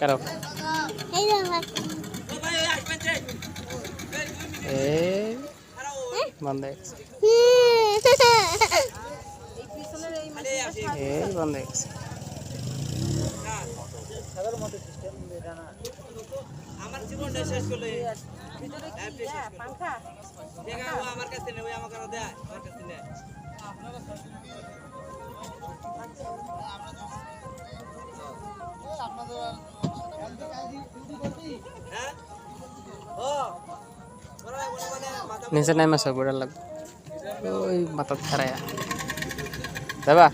কারো বন্ধ বন্ধ আমার জীবনটা শেষ করলে আমার কাছে নেই ওই আমাকে দেয় আমার কাছে নেই নিচে নাই মাছ গোড়া লাগবে ওই মাথা খারায়া দেবা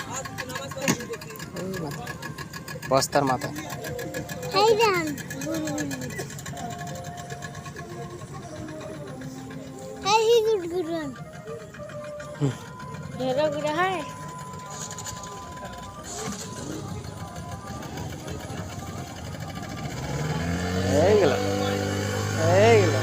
বস্তার মাথা এইগুলো এইগুলো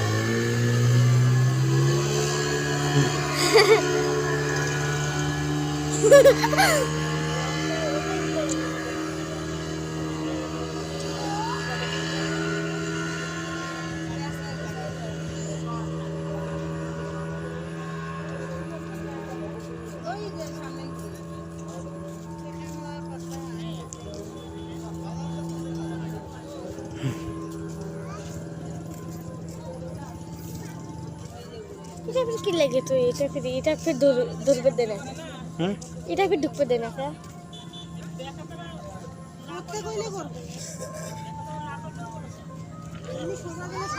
এটা फिर কি লাগে তো এটা फिर দুর্বে দেনা এটা फिर ঢুকবে দেনা কা করতে কইলে করবে এমনি সোজা গেলে